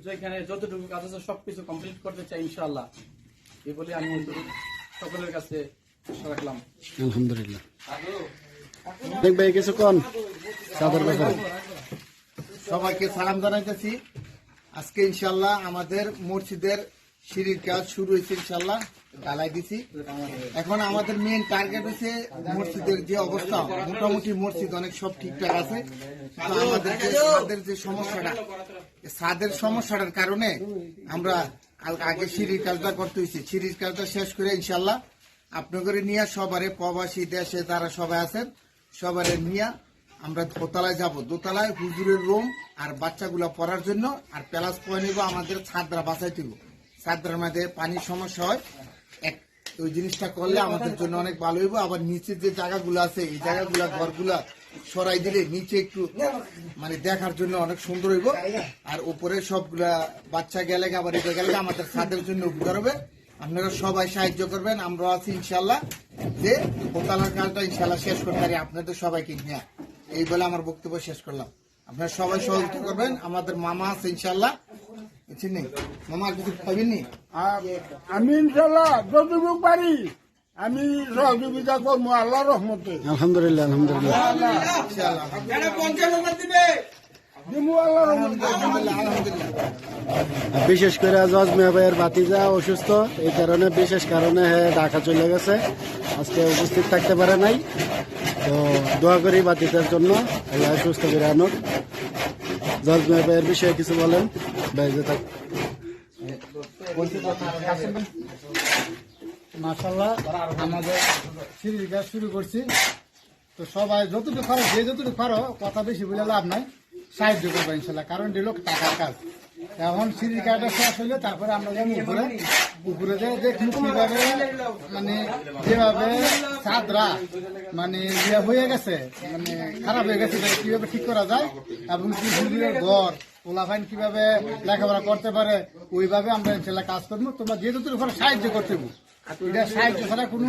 যেখানে যতটুকু কাজ আছে সবকিছু কমপ্লিট করতে চাই ইনশাআল্লাহ, এই বলে আমি সকলের কাছে আশা রাখলাম। আলহামদুলিল্লাহ। দেখ ভাই কিছু কোন চাঁদার ব্যাপারে। সবাইকে সালাম জানাইতেছি। আজকে ইনশাল্লাহ আমাদের মসজিদের সিঁড়ির কাজ শুরু হয়েছে, ইনশাল্লাহ ঢালাই দিছি। এখন আমাদের মেন টার্গেট হচ্ছে মসজিদের যে অবস্থা, মোটামুটি মসজিদ অনেক সব ঠিকঠাক আছে। তো আমাদের যে সমস্যাটা, ছাদের সমস্যাটার কারণে আমরা আগে সিঁড়ির কাজটা করতে হয়েছে। সিঁড়ির কাজটা শেষ করে ইনশাল্লাহ আপনাদের নিয়ে সবারে প্রবাসী দেশে যারা সবাই আছেন সবারে নিয়ে আমরা দোতলায় যাব। দোতলায় হুজুরের রুম আর বাচ্চাগুলা পড়ার জন্য, আর প্লাস পয়েন্ট নিব আমাদের ছাদরা বাঁচাইতে হবে। ছাদরার মধ্যে পানির সমস্যা হয়, ওই জিনিসটা করলে আমাদের জন্য অনেক ভালো হইব। আবার নিচের যে জায়গাগুলো আছে এই জায়গাগুলা ঘরগুলা সরাই দিলে নিচে একটু মানে দেখার জন্য অনেক সুন্দর হইব। আর উপরে সবগুলা বাচ্চা গেলে আবার এটা গেলে আমাদের ছাদের জন্য উপকার হবে। আপনারা সবাই সাহায্য করবেন, আমরা আছি ইনশাল্লাহ যে দোতলার কাজটা ইনশাল্লাহ শেষ করতে পারি আপনাদের সবাইকে নিয়ে। এই বলে আমার বক্তব্য শেষ করলাম। আপনারা সবাই সহযোগিতা করবেন। আমাদের মামা আছে ইনশাল্লাহ, নেই মামা আর কিছু পাবেননি। আমি ইনশাল্লাহ যতটুকু পারি আমি সহযোগিতা করবো আল্লাহ রহমতে। আলহামদুলিল্লাহ। আলহামদুলিল্লাহ। বিশেষ করে জজ মিয়া ভাইয়ের ভাতিজা অসুস্থ, এই কারণে বিশেষ কারণে ঢাকা চলে গেছে, আজকে উপস্থিত থাকতে পারে নাই। তো দোয়া করি ভাতিজার জন্য, আল্লাহ সুস্থ করে আনুক। জজ মিয়া ভাইয়ের বিষয়ে কিছু বলেন ভাই। যে থাক মাশাআল্লাহ আমাদের সিঁড়ির কাজ শুরু করছি। তো সবাই যতটুকু পারো, যে যতটুকু পারো, কথা বেশি বলে লাভ নাই, সাহায্য করবো ইনশাল্লাহ। কারণ এটা হলো টাকার কাজ। এখন সিঁড়ির কাজটা শেষ হইলে তারপরে আমরা যাবো উপরে দেখুন কিভাবে মানে যেভাবে ছাদরা মানে ইয়ে হয়ে গেছে, মানে খারাপ হয়ে গেছে, কিভাবে ঠিক করা যায় এবং কি হুজুরের ঘর পোলাফাইন কিভাবে লেখাপড়া করতে পারে ওইভাবে আমরা ইনশাল্লাহ কাজ করবো। তোমরা যে যতটুকু পারো সাহায্য করতে হবে, এটা সাহায্য ছাড়া কোনো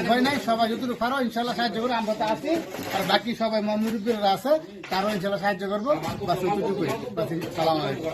উপায় নাই। সবাই যতটুকু পারো ইনশাল্লাহ সাহায্য করে, আমরা তো আছি। আর বাকি সবাই মুরব্বীরা আছে, তারাও ইনশাল্লাহ সাহায্য করবো। বাস যতটুকু সালাম আলাইকুম।